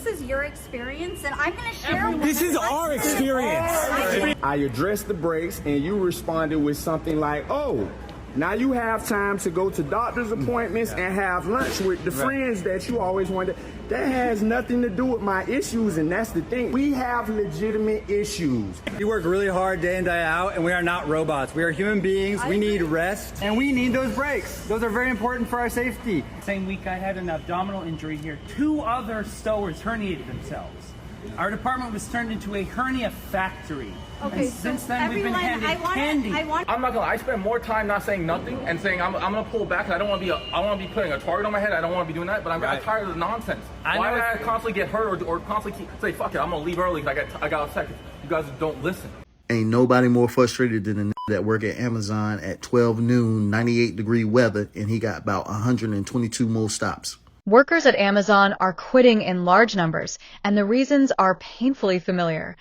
This is your experience, and I'm going to share. This is our experience. I addressed the brakes, and you responded with something like, oh, now you have time to go to doctor's appointments and have lunch with the friends that you always wanted. That has nothing to do with my issues, and that's the thing. We have legitimate issues. We work really hard day in, day out, and we are not robots. We are human beings. We need rest, and we need those breaks. Those are very important for our safety. Same week I had an abdominal injury here. 2 other stowers herniated themselves. Our department was turned into a hernia factory. Okay, and since then we've been everyone, handed candy. I'm not gonna lie, I spend more time not saying nothing and saying I'm gonna pull back. And I don't want to be putting a target on my head. I don't want to be doing that. But I'm tired of the nonsense. Why do I constantly get hurt or constantly say fuck it? I'm gonna leave early because I got upset. You guys don't listen. Ain't nobody more frustrated than the that work at Amazon at 12 noon, 98-degree weather, and he got about 122 more stops. Workers at Amazon are quitting in large numbers, and the reasons are painfully familiar.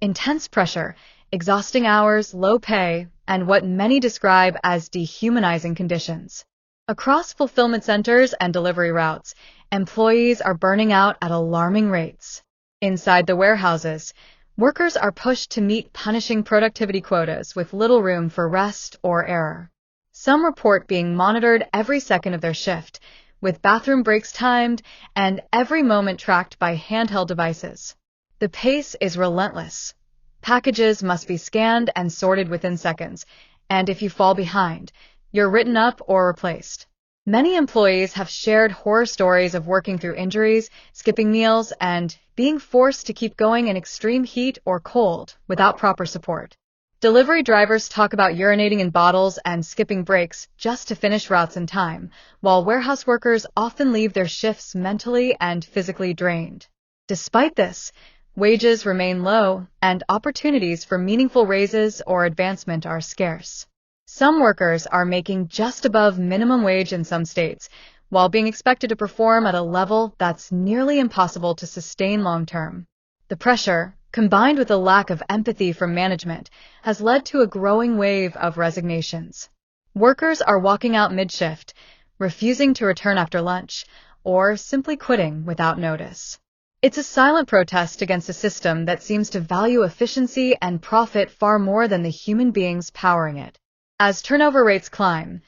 Intense pressure, exhausting hours, low pay, and what many describe as dehumanizing conditions. Across fulfillment centers and delivery routes, employees are burning out at alarming rates. Inside the warehouses, workers are pushed to meet punishing productivity quotas with little room for rest or error. Some report being monitored every second of their shift, with bathroom breaks timed and every moment tracked by handheld devices. The pace is relentless. Packages must be scanned and sorted within seconds, and if you fall behind, you're written up or replaced. Many employees have shared horror stories of working through injuries, skipping meals, and being forced to keep going in extreme heat or cold without proper support. Delivery drivers talk about urinating in bottles and skipping breaks just to finish routes in time, while warehouse workers often leave their shifts mentally and physically drained. Despite this, wages remain low, and opportunities for meaningful raises or advancement are scarce. Some workers are making just above minimum wage in some states, while being expected to perform at a level that's nearly impossible to sustain long-term. The pressure, combined with a lack of empathy from management, has led to a growing wave of resignations. Workers are walking out mid-shift, refusing to return after lunch, or simply quitting without notice. It's a silent protest against a system that seems to value efficiency and profit far more than the human beings powering it. As turnover rates climb,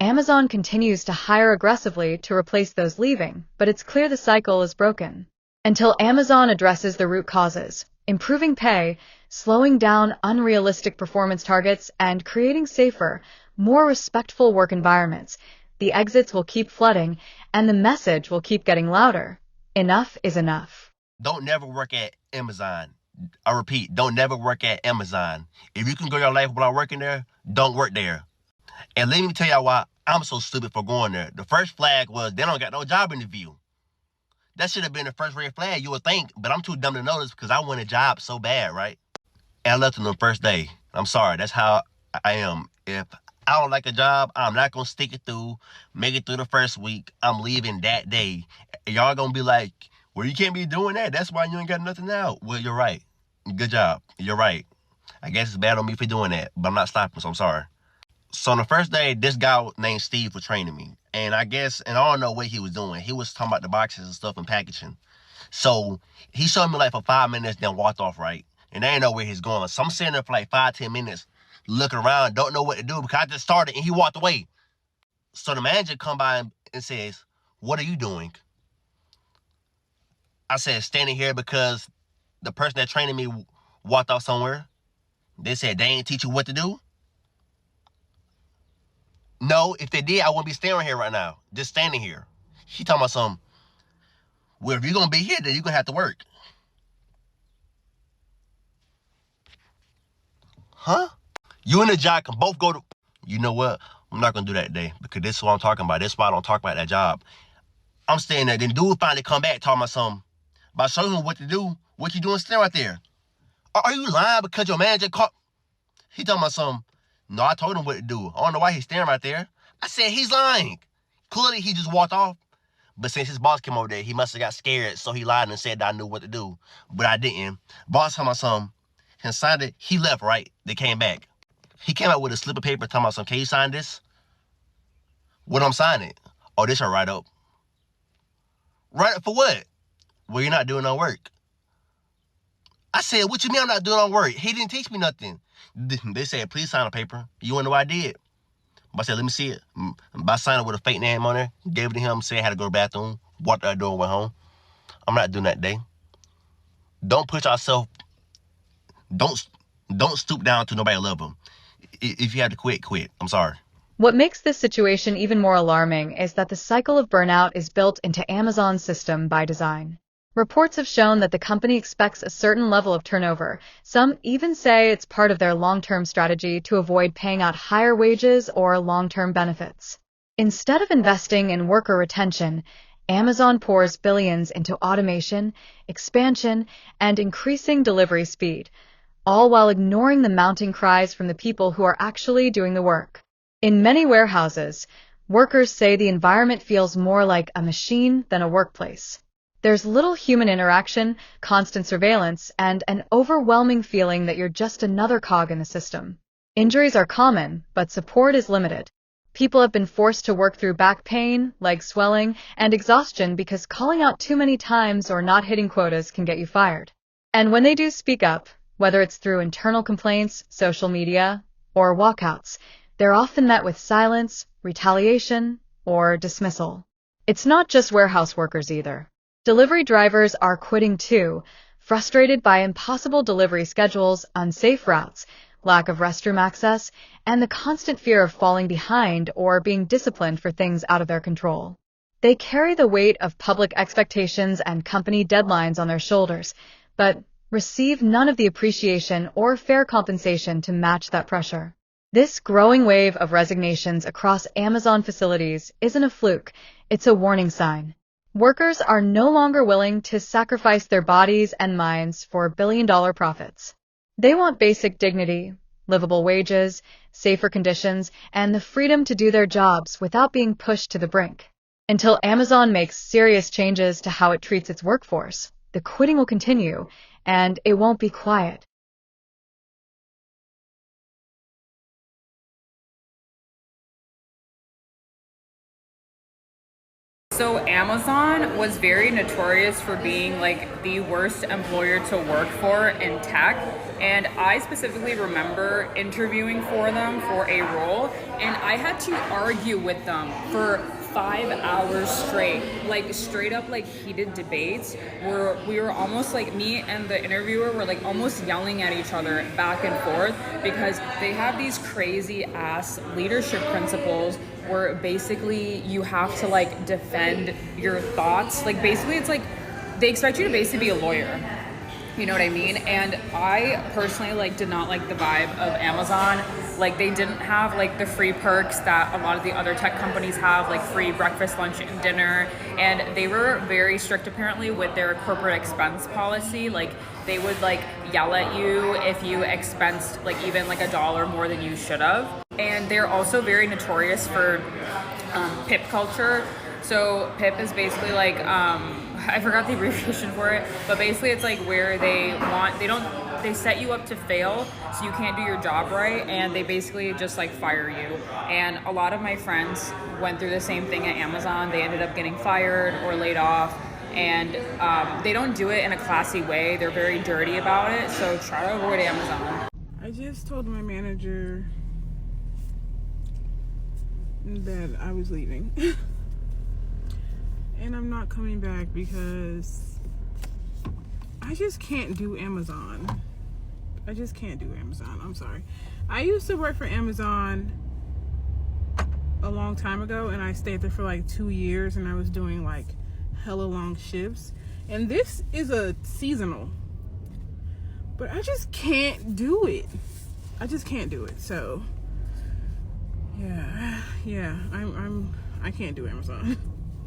Amazon continues to hire aggressively to replace those leaving, but it's clear the cycle is broken. Until Amazon addresses the root causes, improving pay, slowing down unrealistic performance targets, and creating safer, more respectful work environments, the exits will keep flooding, and the message will keep getting louder. Enough is enough. Don't never work at Amazon. I repeat, don't never work at Amazon. If you can go your life without working there, don't work there. And let me tell y'all why I'm so stupid for going there. The first flag was they don't got no job interview. That should have been the first red flag, you would think, but I'm too dumb to notice because I want a job so bad, right? And I left on the first day. I'm sorry, that's how I am. If I don't like a job, I'm not going to stick it through, make it through the first week. I'm leaving that day. Y'all going to be like, well, you can't be doing that. That's why you ain't got nothing now. Well, you're right. Good job. You're right. I guess it's bad on me for doing that, but I'm not stopping, so I'm sorry. So on the first day, this guy named Steve was training me. And I don't know what he was doing. He was talking about the boxes and stuff and packaging. So he showed me like for 5 minutes, then walked off, right? And I didn't know where he's going. So I'm sitting there for like 5-10 minutes, looking around, don't know what to do because I just started and he walked away. So the manager come by and says, what are you doing? I said, standing here because the person that trained me walked off somewhere. They said, they ain't teach you what to do? No, if they did, I wouldn't be standing here right now, just standing here. She talking about something. Well, if you're going to be here, then you're going to have to work. Huh? You and the job can both go to... You know what? I'm not going to do that today because this is what I'm talking about. This is why I don't talk about that job. I'm staying there. Then dude finally come back talking about something. About showing him what to do. What you doing standing right there? Are you lying because your manager caught... He talking about something. No, I told him what to do. I don't know why he's staring right there. I said, he's lying. Clearly, he just walked off. But since his boss came over there, he must have got scared, so he lied and said that I knew what to do. But I didn't. Boss talking about something. And signed it. He left, right? They came back. He came out with a slip of paper talking about something. Can you sign this? What I'm signing? Oh, this a write-up. Write-up for what? well, you're not doing no work. I said, what you mean I'm not doing no work? He didn't teach me nothing. They said, please sign a paper. You wanna know what I did? I said, let me see it. I signed it with a fake name on there, gave it to him, said I had to go to the bathroom, walked out the door and went home. I'm not doing that today. Don't push yourself. Don't stoop down to nobody love them. If you have to quit, quit. I'm sorry. What makes this situation even more alarming is that the cycle of burnout is built into Amazon's system by design. Reports have shown that the company expects a certain level of turnover. Some even say it's part of their long-term strategy to avoid paying out higher wages or long-term benefits. Instead of investing in worker retention, Amazon pours billions into automation, expansion, and increasing delivery speed, all while ignoring the mounting cries from the people who are actually doing the work. In many warehouses, workers say the environment feels more like a machine than a workplace. There's little human interaction, constant surveillance, and an overwhelming feeling that you're just another cog in the system. Injuries are common, but support is limited. People have been forced to work through back pain, leg swelling, and exhaustion because calling out too many times or not hitting quotas can get you fired. And when they do speak up, whether it's through internal complaints, social media, or walkouts, they're often met with silence, retaliation, or dismissal. It's not just warehouse workers either. Delivery drivers are quitting too, frustrated by impossible delivery schedules, unsafe routes, lack of restroom access, and the constant fear of falling behind or being disciplined for things out of their control. They carry the weight of public expectations and company deadlines on their shoulders, but receive none of the appreciation or fair compensation to match that pressure. This growing wave of resignations across Amazon facilities isn't a fluke, it's a warning sign. Workers are no longer willing to sacrifice their bodies and minds for billion-dollar profits. They want basic dignity, livable wages, safer conditions, and the freedom to do their jobs without being pushed to the brink. Until Amazon makes serious changes to how it treats its workforce, the quitting will continue, and it won't be quiet. So Amazon was very notorious for being like the worst employer to work for in tech, and I specifically remember interviewing for them for a role, and I had to argue with them for 5 hours straight, like straight up like heated debates where we were almost like, me and the interviewer were like almost yelling at each other back and forth because they have these crazy ass leadership principles where basically you have to like defend your thoughts. Like basically it's like they expect you to basically be a lawyer. You know what I mean? And I personally like did not like the vibe of Amazon. Like they didn't have like the free perks that a lot of the other tech companies have, like free breakfast, lunch, and dinner. And they were very strict apparently with their corporate expense policy. Like they would like yell at you if you expensed like even like $1 more than you should have. And they're also very notorious for PIP culture. So PIP is basically like, I forgot the abbreviation for it, but basically it's like where they set you up to fail so you can't do your job right, and they basically just like fire you. And a lot of my friends went through the same thing at Amazon. They ended up getting fired or laid off, and they don't do it in a classy way. They're very dirty about it, so try to avoid Amazon. I just told my manager that I was leaving. And I'm not coming back because I just can't do Amazon. I just can't do Amazon. I'm sorry. I used to work for Amazon a long time ago, and I stayed there for like 2 years, and I was doing like hella long shifts. And this is a seasonal, but I just can't do it. I just can't do it. So yeah, I can't do Amazon.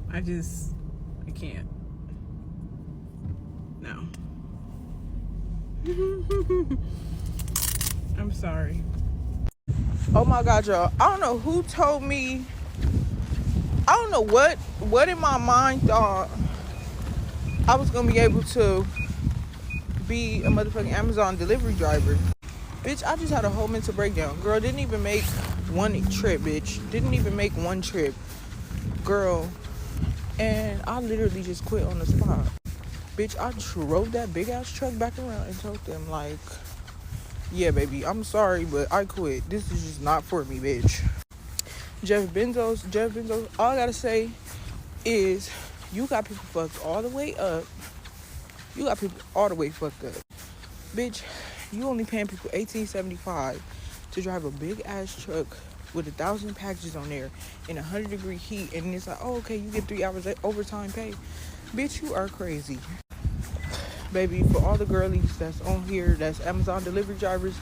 I can't. No. I'm sorry. Oh my God, y'all. I don't know who told me. I don't know what in my mind thought I was going to be able to be a motherfucking Amazon delivery driver. Bitch, I just had a whole mental breakdown. Girl, didn't even make one trip, bitch. Didn't even make one trip. Girl. And I literally just quit on the spot. Bitch, I drove that big ass truck back around and told them, like, yeah, baby, I'm sorry, but I quit. This is just not for me, bitch. Jeff Bezos, all I gotta say is you got people fucked all the way up. You got people all the way fucked up. Bitch, you only paying people $18.75 to drive a big ass truck with 1,000 packages on there in 100-degree heat, and it's like, oh, okay, you get 3 hours overtime pay. Bitch, you are crazy. Baby, for all the girlies that's on here, that's Amazon delivery drivers,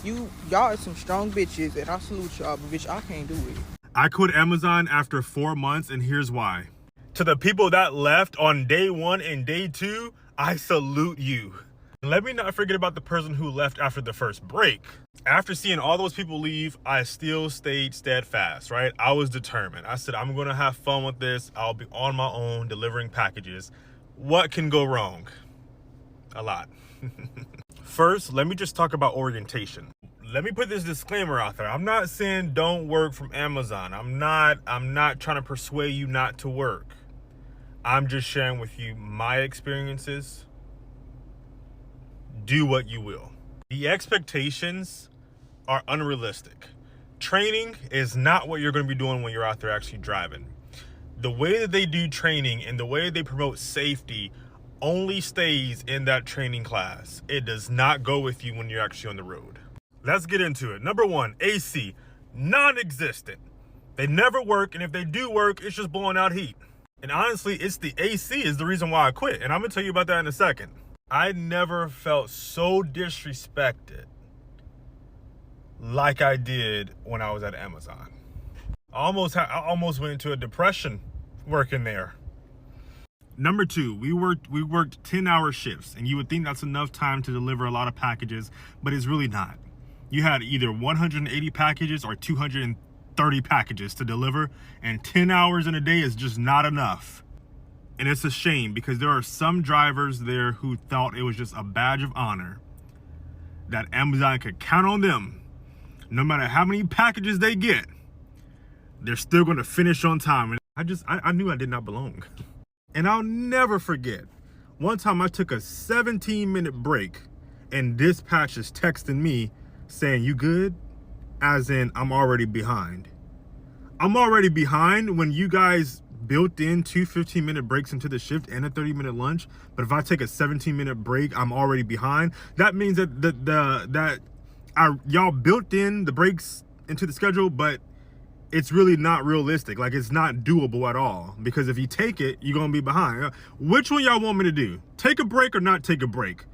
y'all are some strong bitches, and I salute y'all, but bitch, I can't do it. I quit Amazon after 4 months, and here's why. To the people that left on day 1 and day 2, I salute you. Let me not forget about the person who left after the first break. After seeing all those people leave, I still stayed steadfast, right? I was determined. I said, I'm gonna have fun with this. I'll be on my own delivering packages. What can go wrong? A lot. First, let me just talk about orientation. Let me put this disclaimer out there. I'm not saying don't work from Amazon. I'm not trying to persuade you not to work. I'm just sharing with you my experiences. Do what you will. The expectations are unrealistic. Training is not what you're going to be doing when you're out there actually driving. The way that they do training and the way they promote safety only stays in that training class. It does not go with you when you're actually on the road. Let's get into it. Number 1, AC, non-existent. They never work, and if they do work, it's just blowing out heat. And honestly, it's the AC is the reason why I quit, and I'm gonna tell you about that in a second. I never felt so disrespected like I did when I was at Amazon. I almost went into a depression working there. Number 2, we worked 10-hour shifts, and you would think that's enough time to deliver a lot of packages, but it's really not. You had either 180 packages or 230 packages to deliver, and 10 hours in a day is just not enough. And it's a shame because there are some drivers there who thought it was just a badge of honor that Amazon could count on them. No matter how many packages they get, they're still going to finish on time. And I knew I did not belong. And I'll never forget, one time I took a 17-minute break and dispatch is texting me saying, "You good?" As in, I'm already behind. I'm already behind when you guys built in 2 15-minute breaks into the shift and a 30-minute lunch. But if I take a 17-minute break, I'm already behind. That means that y'all built in the breaks into the schedule, but it's really not realistic. Like, it's not doable at all, because if you take it, you're gonna be behind. Which one y'all want me to do? Take a break or not take a break?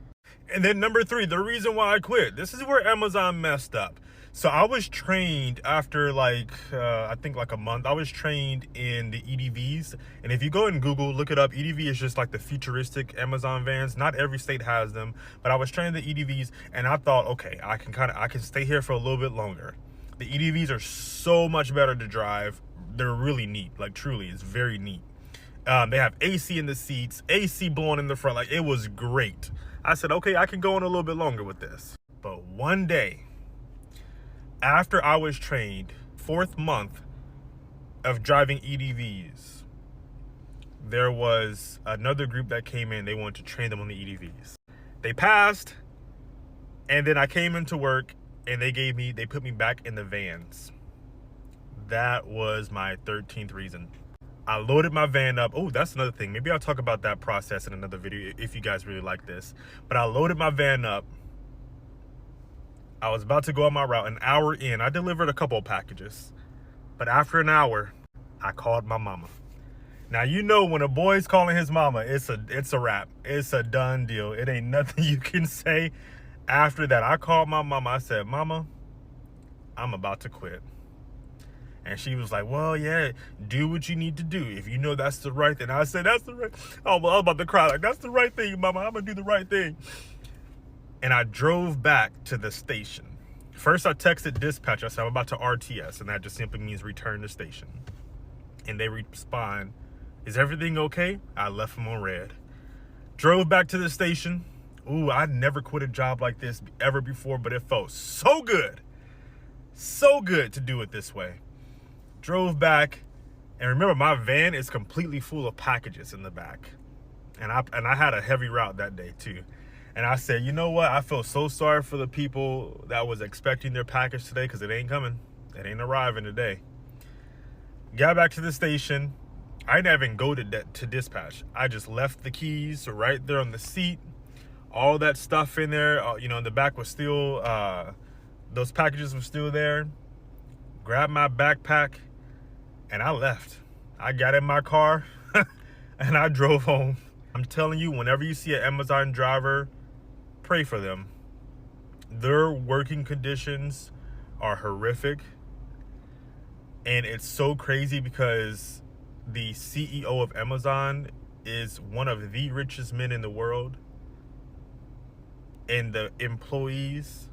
And then number 3, the reason why I quit. This is where Amazon messed up. So I was trained after I think like a month, I was trained in the EDVs. And if you go and Google, look it up, EDV is just like the futuristic Amazon vans. Not every state has them, but I was trained in the EDVs, and I thought, okay, I can stay here for a little bit longer. The EDVs are so much better to drive. They're really neat. Like, truly, it's very neat. They have AC in the seats, AC blowing in the front. Like, it was great. I said, okay, I can go on a little bit longer with this. But one day, after I was trained, 4th month of driving EDVs, there was another group that came in. They wanted to train them on the EDVs. They passed, and then I came into work, and they put me back in the vans. That was my 13th reason. I loaded my van up. Oh, that's another thing. Maybe I'll talk about that process in another video if you guys really like this. But I loaded my van up. I was about to go on my route. An hour in, I delivered a couple of packages. But after an hour, I called my mama. Now, you know, when a boy's calling his mama, it's a wrap. It's a done deal. It ain't nothing you can say. After that, I called my mama. I said, "Mama, I'm about to quit." And she was like, "Well, yeah, do what you need to do. If you know that's the right thing." I said, "That's the right." Oh, well, I was about to cry. Like, "That's the right thing, Mama. I'm going to do the right thing." And I drove back to the station. First, I texted dispatch. I said, "I'm about to RTS." And that just simply means return to station. And they respond, "Is everything okay?" I left them on red. Drove back to the station. Ooh, I'd never quit a job like this ever before, but it felt so good. So good to do it this way. Drove back, and remember, my van is completely full of packages in the back. And I had a heavy route that day too. And I said, you know what? I feel so sorry for the people that was expecting their package today, because it ain't coming. It ain't arriving today. Got back to the station. I didn't even go to dispatch. I just left the keys right there on the seat. All that stuff in there, you know, in the back was still, those packages were still there. Grabbed my backpack and I left. I got in my car and I drove home. I'm telling you, whenever you see an Amazon driver, pray for them. Their working conditions are horrific. And it's so crazy because the CEO of Amazon is one of the richest men in the world. And the employees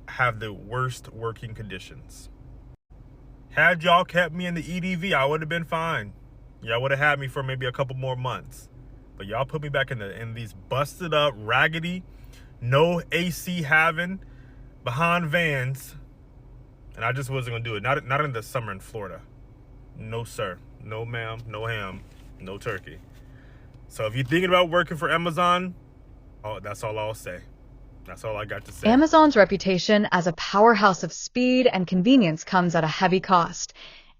have the worst working conditions. Had y'all kept me in the EDV, I would have been fine. Y'all would have had me for maybe a couple more months. But y'all put me back in these busted up, raggedy, no AC having, behind vans. And I just wasn't gonna do it. Not in the summer in Florida. No sir, no ma'am, no ham, no turkey. So if you're thinking about working for Amazon, oh, that's all I'll say. That's all I got to say. Amazon's reputation as a powerhouse of speed and convenience comes at a heavy cost,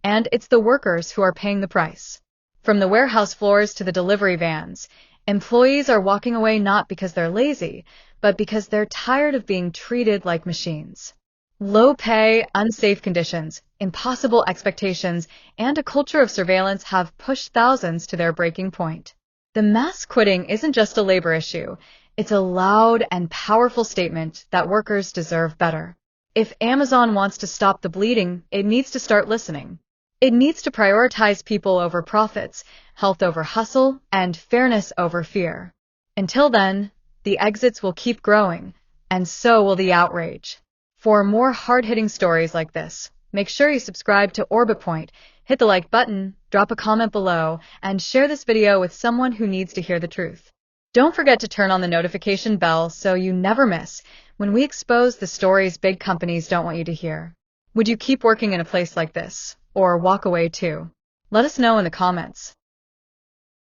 and it's the workers who are paying the price. From the warehouse floors to the delivery vans, employees are walking away not because they're lazy, but because they're tired of being treated like machines. Low pay, unsafe conditions, impossible expectations, and a culture of surveillance have pushed thousands to their breaking point. The mass quitting isn't just a labor issue. It's a loud and powerful statement that workers deserve better. If Amazon wants to stop the bleeding, it needs to start listening. It needs to prioritize people over profits, health over hustle, and fairness over fear. Until then, the exits will keep growing, and so will the outrage. For more hard-hitting stories like this, make sure you subscribe to Orbit Point, hit the like button, drop a comment below, and share this video with someone who needs to hear the truth. Don't forget to turn on the notification bell so you never miss when we expose the stories big companies don't want you to hear. Would you keep working in a place like this, or walk away too? Let us know in the comments.